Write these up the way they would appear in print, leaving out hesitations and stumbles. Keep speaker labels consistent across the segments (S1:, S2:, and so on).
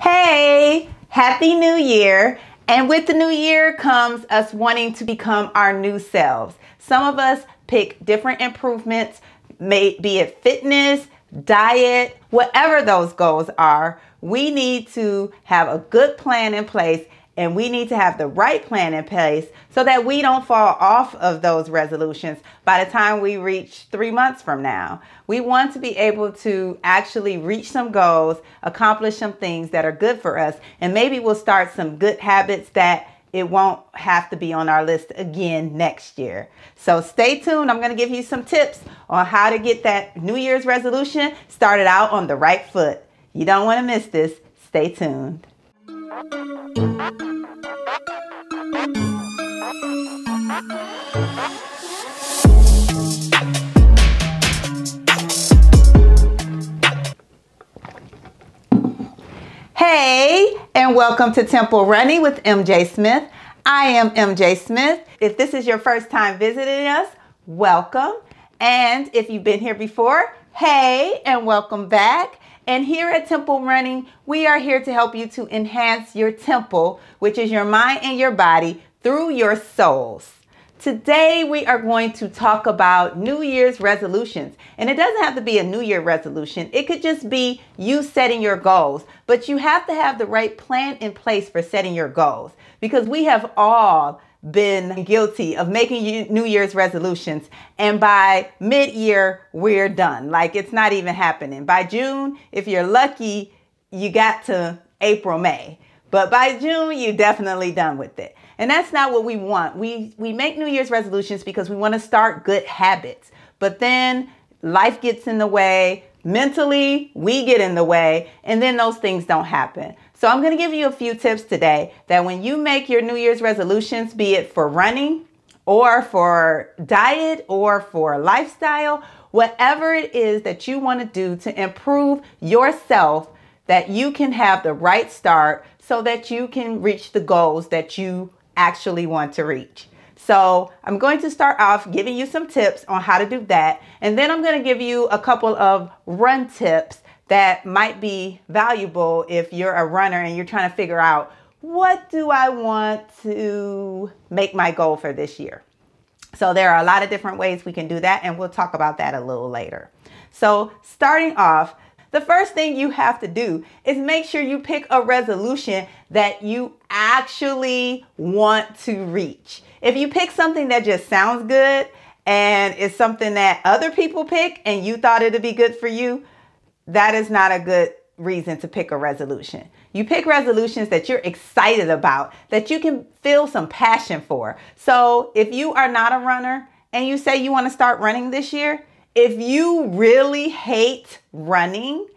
S1: Hey, Happy New Year. And with the new year comes us wanting to become our new selves. Some of us pick different improvements, be it fitness, diet, whatever those goals are. We need to have a good plan in place, and we need to have the right plan in place so that we don't fall off of those resolutions by the time we reach 3 months from now. We want to be able to actually reach some goals, accomplish some things that are good for us, and maybe we'll start some good habits that it won't have to be on our list again next year. So stay tuned. I'm going to give you some tips on how to get that New Year's resolution started out on the right foot. You don't want to miss this. Stay tuned. Hey, and welcome to Temple Running with MJ Smith. I am MJ Smith. If this is your first time visiting us, welcome. And if you've been here before, hey, and welcome back. And here at Temple Running, we are here to help you to enhance your temple, which is your mind and your body, through your souls. Today, we are going to talk about New Year's resolutions. And it doesn't have to be a New Year resolution. It could just be you setting your goals. But you have to have the right plan in place for setting your goals, because we have all been guilty of making New Year's resolutions, and by mid-year we're done. Like, it's not even happening. By June, if you're lucky, you got to April, May, but by June you're definitely done with it. And that's not what we want. We make New Year's resolutions because we want to start good habits, but then life gets in the way. Mentally, we get in the way, and then those things don't happen. So I'm going to give you a few tips today that when you make your New Year's resolutions, be it for running or for diet or for lifestyle, whatever it is that you want to do to improve yourself, that you can have the right start so that you can reach the goals that you actually want to reach. So I'm going to start off giving you some tips on how to do that. And then I'm going to give you a couple of run tips that might be valuable if you're a runner and you're trying to figure out, what do I want to make my goal for this year? So there are a lot of different ways we can do that, and we'll talk about that a little later. So starting off, the first thing you have to do is make sure you pick a resolution that you actually want to reach. If you pick something that just sounds good and it's something that other people pick and you thought it'd be good for you, that is not a good reason to pick a resolution. You pick resolutions that you're excited about, that you can feel some passion for. So if you are not a runner and you say you want to start running this year, if you really hate running,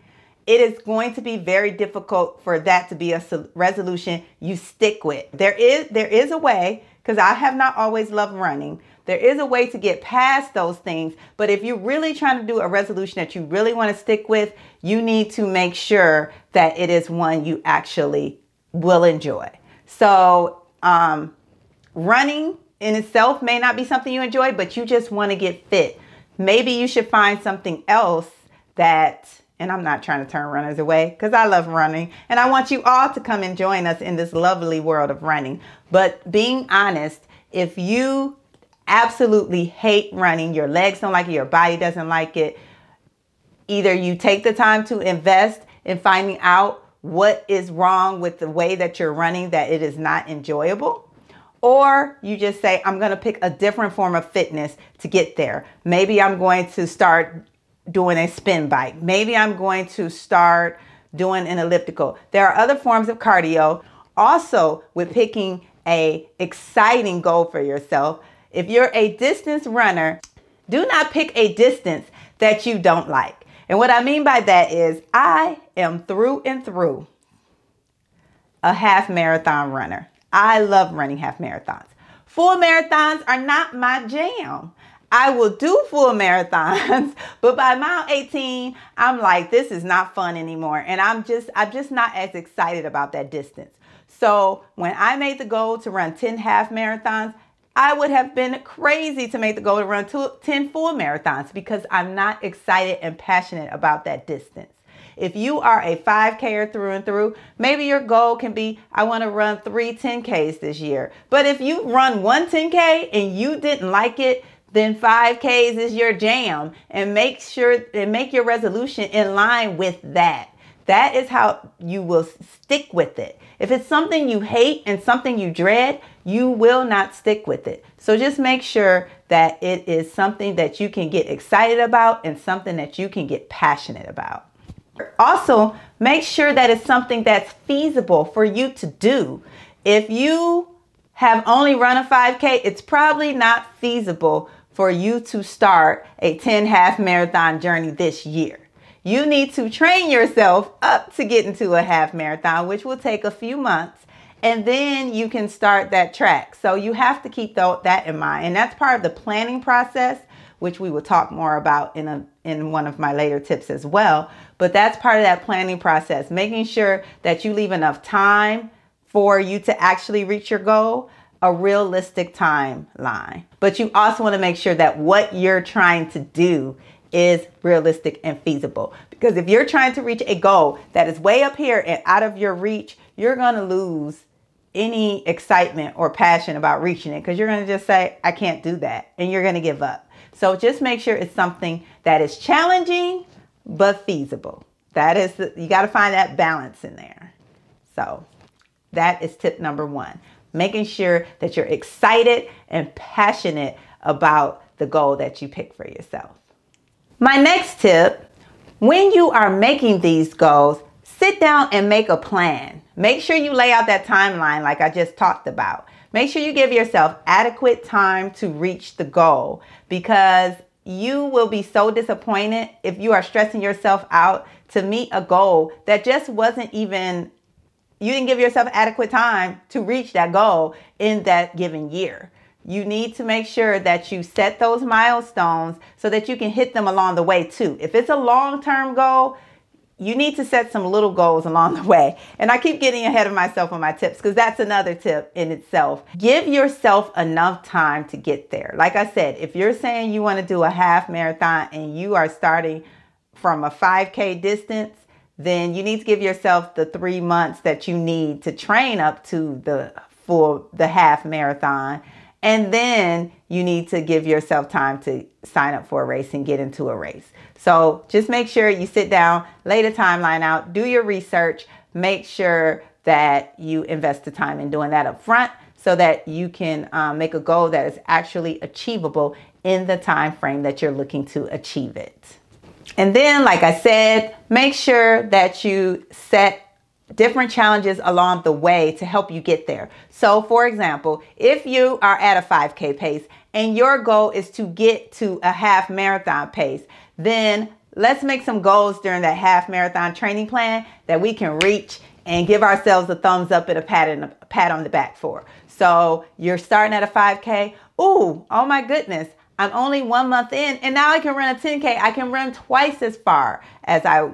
S1: it is going to be very difficult for that to be a resolution you stick with. There is a way, because I have not always loved running. There is a way to get past those things. But if you're really trying to do a resolution that you really want to stick with, you need to make sure that it is one you actually will enjoy. So running in itself may not be something you enjoy, but you just want to get fit. Maybe you should find something else that, and I'm not trying to turn runners away because I love running and I want you all to come and join us in this lovely world of running. But being honest, if you absolutely hate running, your legs don't like it, your body doesn't like it, either you take the time to invest in finding out what is wrong with the way that you're running, that it is not enjoyable, or you just say, I'm going to pick a different form of fitness to get there. Maybe I'm going to start doing a spin bike. Maybe I'm going to start doing an elliptical. There are other forms of cardio. Also, with picking an exciting goal for yourself, if you're a distance runner, do not pick a distance that you don't like. And what I mean by that is, I am through and through a half marathon runner. I love running half marathons. Full marathons are not my jam. I will do full marathons, but by mile 18, I'm like, this is not fun anymore. And I'm just not as excited about that distance. So when I made the goal to run 10 half marathons, I would have been crazy to make the goal to run 10 full marathons because I'm not excited and passionate about that distance. If you are a 5K'er through and through, maybe your goal can be, I want to run 3 10Ks this year. But if you run 1 10K and you didn't like it, then 5Ks is your jam, and make your resolution in line with that. That is how you will stick with it. If it's something you hate and something you dread, you will not stick with it. So just make sure that it is something that you can get excited about and something that you can get passionate about. Also, make sure that it's something that's feasible for you to do. If you have only run a 5K, it's probably not feasible for you to start a 10 half marathon journey this year. You need to train yourself up to get into a half marathon, which will take a few months, and then you can start that track. So you have to keep that in mind. And that's part of the planning process, which we will talk more about in one of my later tips as well. But that's part of that planning process, making sure that you leave enough time for you to actually reach your goal, a realistic timeline. But you also want to make sure that what you're trying to do is realistic and feasible. Because if you're trying to reach a goal that is way up here and out of your reach, you're going to lose any excitement or passion about reaching it, because you're going to just say, I can't do that, and you're going to give up. So just make sure it's something that is challenging but feasible. You got to find that balance in there. So that is tip number 1. Making sure that you're excited and passionate about the goal that you pick for yourself. My next tip, when you are making these goals, sit down and make a plan. Make sure you lay out that timeline like I just talked about. Make sure you give yourself adequate time to reach the goal, because you will be so disappointed if you are stressing yourself out to meet a goal that just wasn't even, you didn't give yourself adequate time to reach that goal in that given year. You need to make sure that you set those milestones so that you can hit them along the way too. If it's a long-term goal, you need to set some little goals along the way. And I keep getting ahead of myself on my tips, because that's another tip in itself. Give yourself enough time to get there. Like I said, if you're saying you want to do a half marathon and you are starting from a 5K distance, then you need to give yourself the 3 months that you need to train up to the half marathon. And then you need to give yourself time to sign up for a race and get into a race. So just make sure you sit down, lay the timeline out, do your research, make sure that you invest the time in doing that up front so that you can make a goal that is actually achievable in the time frame that you're looking to achieve it. And then, like I said, make sure that you set different challenges along the way to help you get there. So for example, if you are at a 5K pace and your goal is to get to a half marathon pace, then let's make some goals during that half marathon training plan that we can reach and give ourselves a thumbs up and a pat on the back for. So you're starting at a 5K. Oh my goodness. I'm only 1 month in and now I can run a 10K. I can run twice as far as I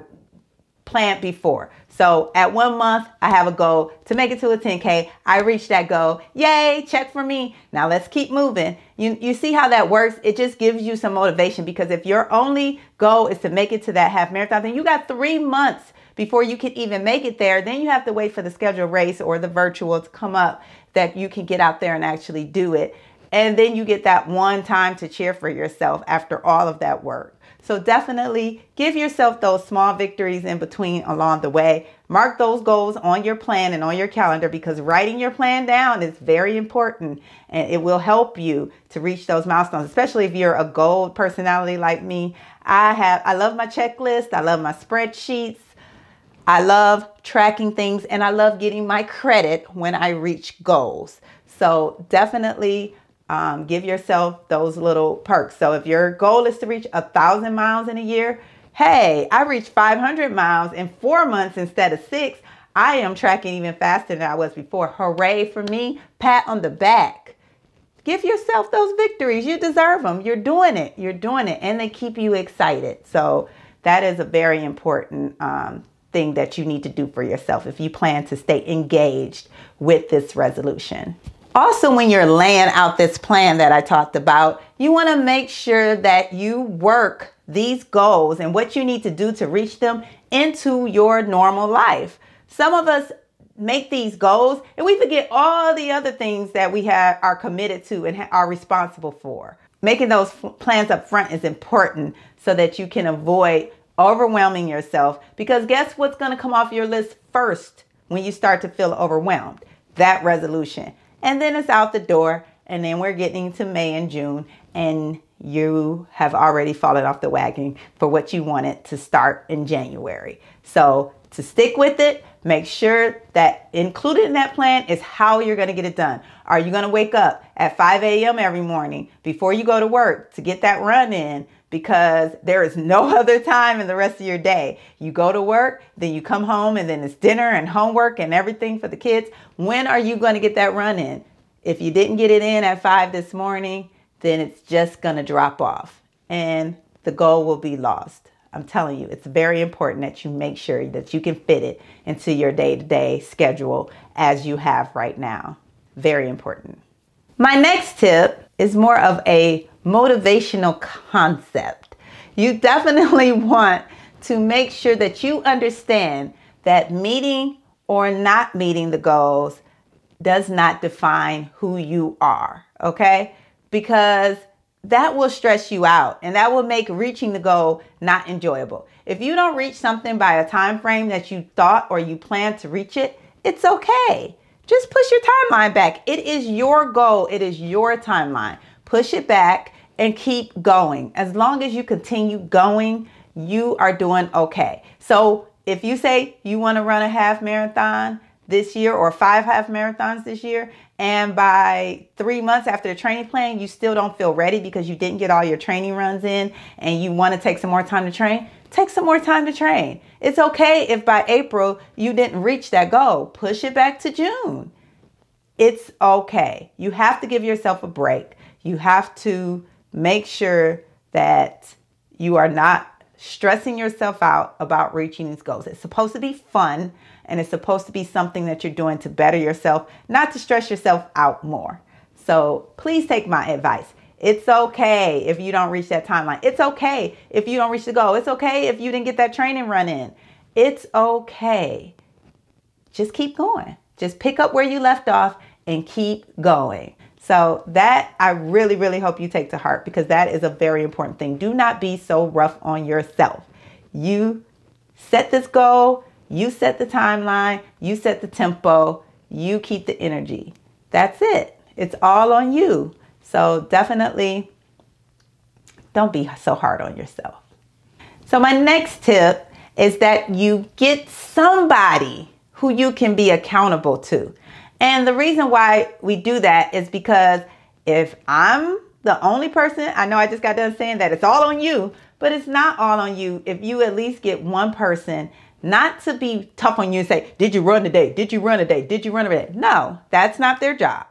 S1: planned before. So at 1 month, I have a goal to make it to a 10K. I reached that goal. Yay, check for me. Now let's keep moving. You see how that works? It just gives you some motivation, because if your only goal is to make it to that half marathon, then you got 3 months before you can even make it there. Then you have to wait for the scheduled race or the virtual to come up that you can get out there and actually do it. And then you get that one time to cheer for yourself after all of that work. So definitely give yourself those small victories in between along the way. Mark those goals on your plan and on your calendar, because writing your plan down is very important and it will help you to reach those milestones, especially if you're a goal personality like me. I love my checklist. I love my spreadsheets. I love tracking things, and I love getting my credit when I reach goals. So definitely give yourself those little perks. So if your goal is to reach 1,000 miles in a year, hey, I reached 500 miles in 4 months instead of 6. I am tracking even faster than I was before. Hooray for me. Pat on the back. Give yourself those victories. You deserve them. You're doing it. You're doing it. And they keep you excited. So that is a very important thing that you need to do for yourself if you plan to stay engaged with this resolution. Also, when you're laying out this plan that I talked about, you want to make sure that you work these goals and what you need to do to reach them into your normal life. Some of us make these goals and we forget all the other things that we are committed to and are responsible for. Making those plans up front is important so that you can avoid overwhelming yourself, because guess what's going to come off your list first when you start to feel overwhelmed? That resolution. And then it's out the door, and then we're getting to May and June, and you have already fallen off the wagon for what you wanted to start in January. So to stick with it, make sure that included in that plan is how you're going to get it done. Are you going to wake up at 5 a.m. every morning before you go to work to get that run in? Because there is no other time in the rest of your day. You go to work, then you come home, and then it's dinner and homework and everything for the kids. When are you going to get that run in? If you didn't get it in at 5 this morning, then it's just going to drop off and the goal will be lost. I'm telling you, it's very important that you make sure that you can fit it into your day-to-day schedule as you have right now. Very important. My next tip is more of a motivational concept. You definitely want to make sure that you understand that meeting or not meeting the goals does not define who you are, okay? Because that will stress you out and that will make reaching the goal not enjoyable. If you don't reach something by a time frame that you thought or you planned to reach it, it's okay. Just push your timeline back. It is your goal. It is your timeline. Push it back and keep going. As long as you continue going, you are doing okay. So if you say you want to run a half marathon this year or 5 half marathons this year, and by 3 months after the training plan, you still don't feel ready because you didn't get all your training runs in and you want to take some more time to train, take some more time to train. It's okay if by April you didn't reach that goal. Push it back to June. It's okay. You have to give yourself a break. You have to make sure that you are not stressing yourself out about reaching these goals. It's supposed to be fun and it's supposed to be something that you're doing to better yourself, not to stress yourself out more. So please take my advice. It's okay if you don't reach that timeline. It's okay if you don't reach the goal. It's okay if you didn't get that training run in. It's okay. Just keep going. Just pick up where you left off and keep going. So that I really, really hope you take to heart, because that is a very important thing. Do not be so rough on yourself. You set this goal, you set the timeline, you set the tempo, you keep the energy. That's it. It's all on you. So definitely don't be so hard on yourself. So my next tip is that you get somebody who you can be accountable to. And the reason why we do that is because if I'm the only person, I know I just got done saying that it's all on you, but it's not all on you. If you at least get one person, not to be tough on you and say, did you run today? Did you run today? Did you run today? No, that's not their job.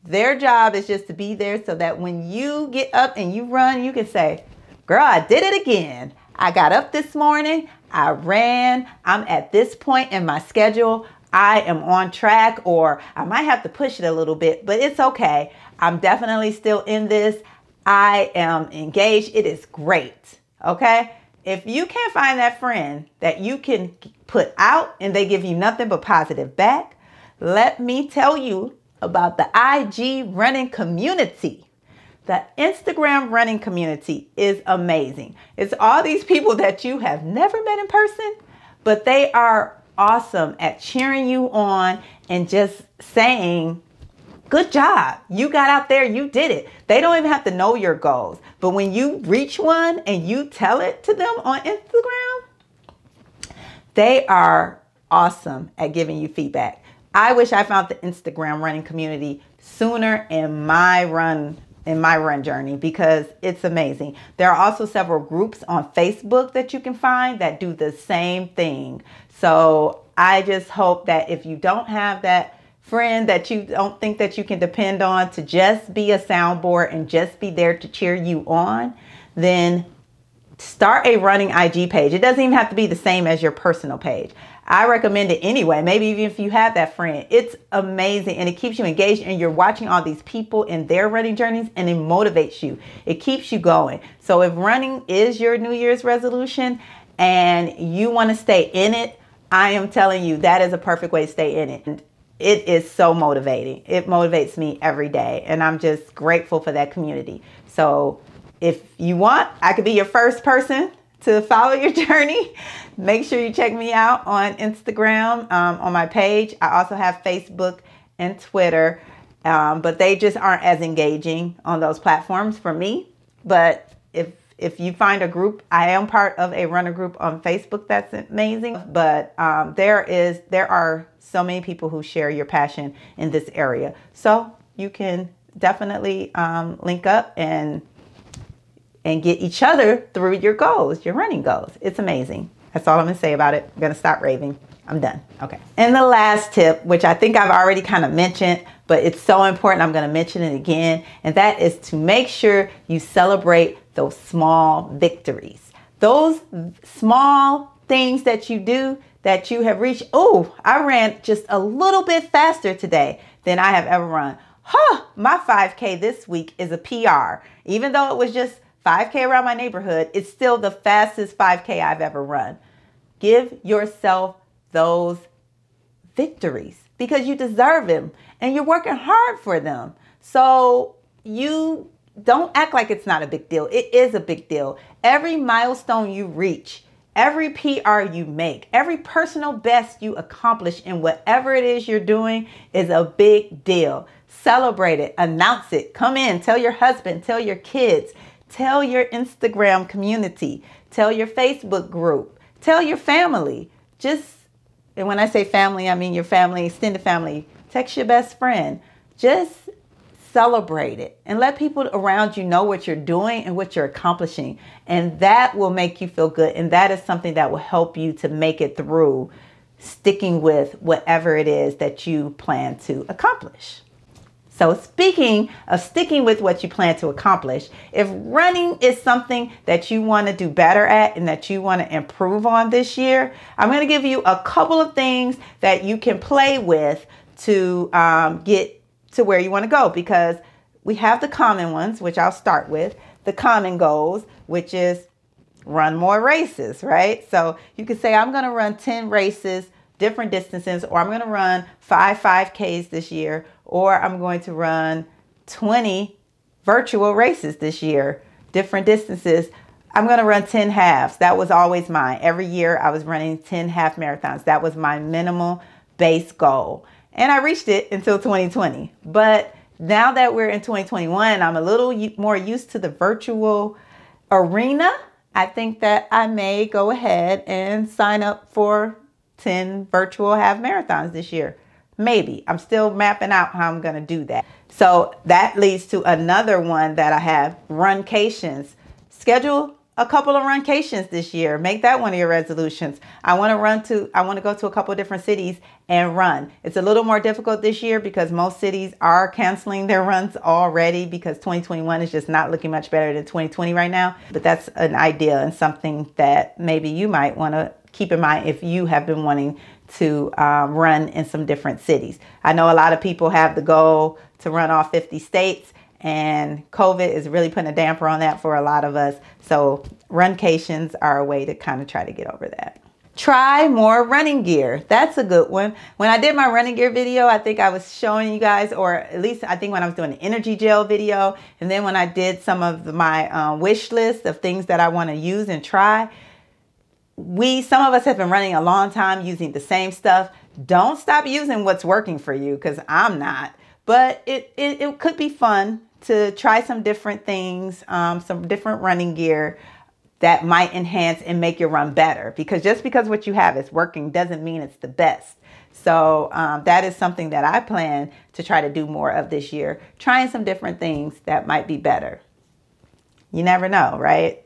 S1: Their job is just to be there so that when you get up and you run, you can say, girl, I did it again. I got up this morning. I ran. I'm at this point in my schedule. I am on track, or I might have to push it a little bit, but it's okay. I'm definitely still in this. I am engaged. It is great. Okay. If you can't find that friend that you can put out and they give you nothing but positive back, let me tell you about the IG running community. The Instagram running community is amazing. It's all these people that you have never met in person, but they are awesome at cheering you on and just saying, good job. You got out there. You did it. They don't even have to know your goals. But when you reach one and you tell it to them on Instagram, they are awesome at giving you feedback. I wish I found the Instagram running community sooner in my run journey, because it's amazing. There are also several groups on Facebook that you can find that do the same thing. So I just hope that if you don't have that friend that you don't think that you can depend on to just be a soundboard and just be there to cheer you on, then start a running IG page. It doesn't even have to be the same as your personal page. I recommend it anyway. Maybe even if you have that friend, it's amazing and it keeps you engaged and you're watching all these people in their running journeys and it motivates you. It keeps you going. So if running is your New Year's resolution and you want to stay in it, I am telling you that is a perfect way to stay in it. And it is so motivating. It motivates me every day and I'm just grateful for that community. So if you want, I could be your first person to follow your journey. Make sure you check me out on Instagram, on my page. I also have Facebook and Twitter, but they just aren't as engaging on those platforms for me. But if you find a group, I am part of a runner group on Facebook. That's amazing. But there are so many people who share your passion in this area. So you can definitely link up and get each other through your goals, your running goals. It's amazing. That's all I'm gonna say about it. I'm gonna stop raving. I'm done. Okay. And the last tip, which I think I've already kind of mentioned, but it's so important, I'm gonna mention it again, and that is to make sure you celebrate those small victories. Those small things that you do that you have reached. Oh, I ran just a little bit faster today than I have ever run. My 5K this week is a PR. Even though it was just 5K around my neighborhood, it's still the fastest 5K I've ever run. Give yourself those victories because you deserve them and you're working hard for them. So you don't act like it's not a big deal. It is a big deal. Every milestone you reach, every PR you make, every personal best you accomplish in whatever it is you're doing is a big deal. Celebrate it, announce it, come in, tell your husband, tell your kids, tell your Instagram community, tell your Facebook group, tell your family. And when I say family, I mean your family, extended family. Text your best friend. Just celebrate it and let people around you know what you're doing and what you're accomplishing. And that will make you feel good. And that is something that will help you to make it through sticking with whatever it is that you plan to accomplish. So speaking of sticking with what you plan to accomplish, if running is something that you want to do better at and that you want to improve on this year, I'm going to give you a couple of things that you can play with to get to where you want to go, because we have the common ones, which I'll start with, the common goals, which is run more races, right? So you could say, I'm going to run 10 races, different distances, or I'm going to run 5Ks this year, or I'm going to run 20 virtual races this year, different distances. I'm going to run 10 halves. That was always mine. Every year I was running 10 half marathons. That was my minimal base goal. And I reached it until 2020. But now that we're in 2021, I'm a little more used to the virtual arena. I think that I may go ahead and sign up for 10 virtual half marathons this year. Maybe. I'm still mapping out how I'm going to do that. So that leads to another one that I have, runcations. Schedule a couple of runcations this year. Make that one of your resolutions. I want to go to a couple of different cities and run. It's a little more difficult this year because most cities are canceling their runs already because 2021 is just not looking much better than 2020 right now. But that's an idea and something that maybe you might want to keep in mind if you have been wanting to run in some different cities. I know a lot of people have the goal to run all 50 states, and COVID is really putting a damper on that for a lot of us. So runcations are a way to kind of try to get over that. Try more running gear. That's a good one. When I did my running gear video, I think I was showing you guys, or at least I think when I was doing the energy gel video, and then when I did some of my wish list of things that I want to use and try, some of us have been running a long time using the same stuff. Don't stop using what's working for you, because I'm not. But it could be fun to try some different things, some different running gear that might enhance and make your run better. Because just because what you have is working doesn't mean it's the best. So that is something that I plan to try to do more of this year. Trying some different things that might be better. You never know, right?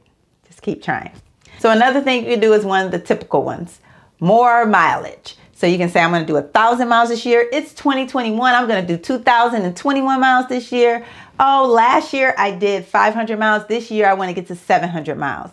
S1: Just keep trying. So another thing you can do is one of the typical ones, more mileage. So you can say, I'm going to do 1,000 miles this year. It's 2021. I'm going to do 2,021 miles this year. Oh, last year I did 500 miles. This year I want to get to 700 miles.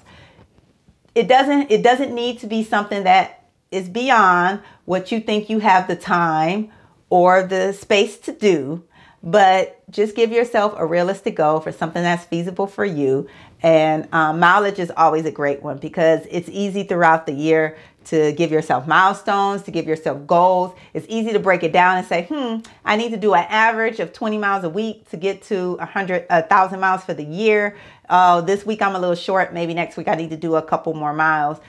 S1: It doesn't need to be something that is beyond what you think you have the time or the space to do, but just give yourself a realistic goal for something that's feasible for you. And mileage is always a great one because it's easy throughout the year to give yourself milestones, to give yourself goals. It's easy to break it down and say, I need to do an average of 20 miles a week to get to 1,000 miles for the year. This week I'm a little short. Maybe next week I need to do a couple more miles.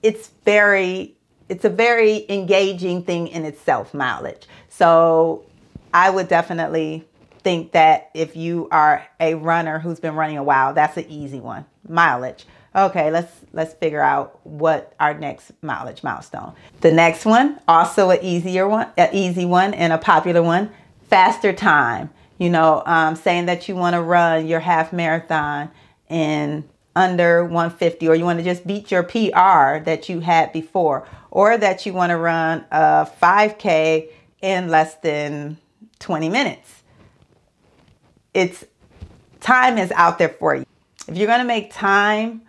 S1: It's a very engaging thing in itself, mileage. So I would definitely think that if you are a runner who's been running a while, that's an easy one, mileage. Okay, let's figure out what our next mileage milestone. The next one, also an easy one and a popular one, faster time. You know, saying that you want to run your half marathon in under 150, or you want to just beat your PR that you had before, or that you want to run a 5K in less than 20 minutes. Time is out there for you. If you're going to make time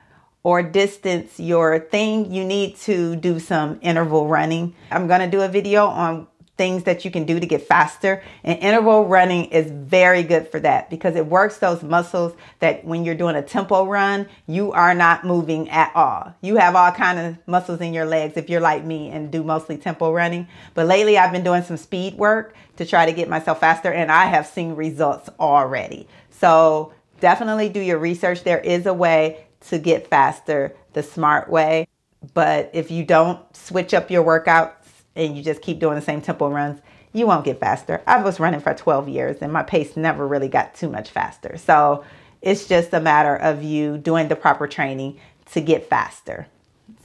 S1: or distance your thing, you need to do some interval running. I'm going to do a video on things that you can do to get faster, and interval running is very good for that because it works those muscles that when you're doing a tempo run, you are not moving at all. You have all kind of muscles in your legs if you're like me and do mostly tempo running. But lately I've been doing some speed work to try to get myself faster, and I have seen results already. So definitely do your research. There is a way to get faster the smart way, but if you don't switch up your workouts and you just keep doing the same tempo runs, you won't get faster. I was running for 12 years and my pace never really got too much faster. So it's just a matter of you doing the proper training to get faster.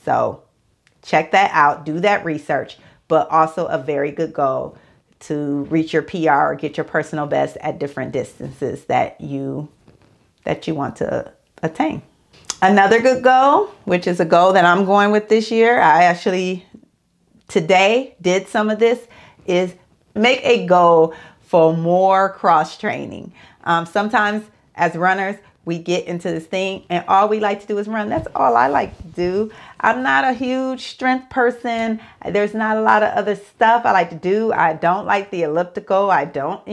S1: So check that out, do that research, but also a very good goal to reach your PR or get your personal best at different distances that you want to attain. Another good goal, which is a goal that I'm going with this year, I actually today did some of this, is make a goal for more cross training. Sometimes as runners, we get into this thing and all we like to do is run. That's all I like to do. I'm not a huge strength person. There's not a lot of other stuff I like to do. I don't like the elliptical. I don't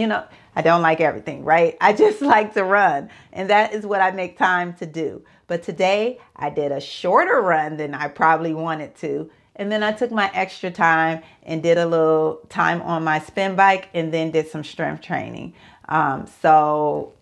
S1: like everything, right? I just like to run. And that is what I make time to do. But today I did a shorter run than I probably wanted to. And then I took my extra time and did a little time on my spin bike and then did some strength training. So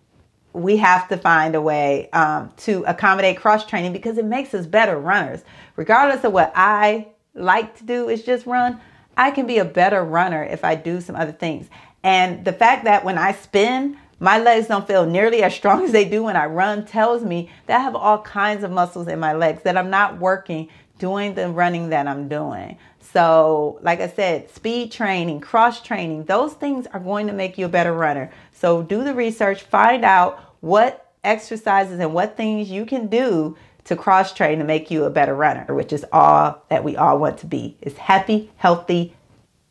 S1: we have to find a way to accommodate cross training because it makes us better runners. Regardless of what I like to do is just run, I can be a better runner if I do some other things. And the fact that when I spin, my legs don't feel nearly as strong as they do when I run tells me that I have all kinds of muscles in my legs that I'm not working doing the running that I'm doing. So like I said, speed training, cross training, those things are going to make you a better runner. So do the research, find out what exercises and what things you can do to cross train to make you a better runner, which is all that we all want to be, is happy, healthy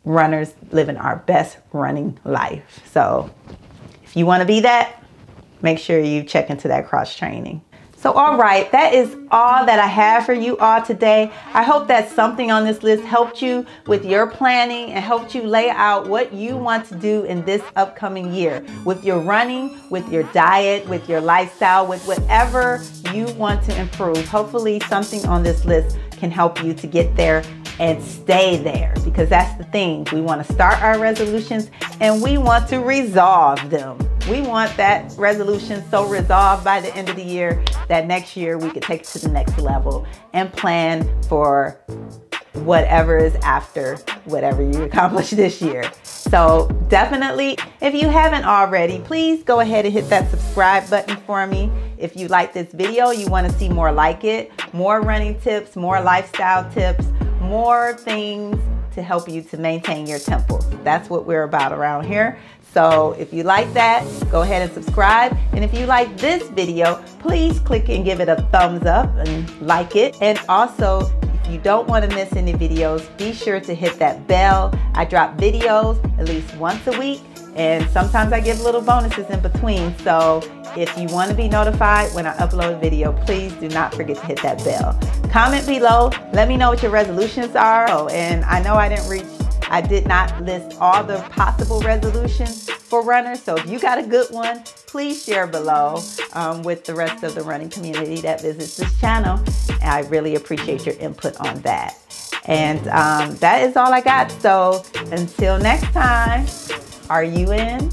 S1: runners living our best running life. So if you want to be that, make sure you check into that cross training. So all right, that is all that I have for you all today. I hope that something on this list helped you with your planning and helped you lay out what you want to do in this upcoming year with your running, with your diet, with your lifestyle, with whatever you want to improve. Hopefully something on this list can help you to get there and stay there, because that's the thing. We want to start our resolutions and we want to resolve them. We want that resolution so resolved by the end of the year that next year we could take it to the next level and plan for whatever is after whatever you accomplish this year. So definitely, if you haven't already, please go ahead and hit that subscribe button for me. If you like this video, you want to see more like it, more running tips, more lifestyle tips, more things to help you to maintain your tempo. That's what we're about around here. So if you like that, go ahead and subscribe. And if you like this video, please click and give it a thumbs up and like it. And also, if you don't want to miss any videos, be sure to hit that bell. I drop videos at least once a week, And sometimes I give little bonuses in between. So if you want to be notified when I upload a video, please do not forget to hit that bell. Comment below. Let me know what your resolutions are. Oh, and I know I did not list all the possible resolutions for runners. So if you got a good one, please share below with the rest of the running community that visits this channel. And I really appreciate your input on that. And that is all I got. So until next time, are you in?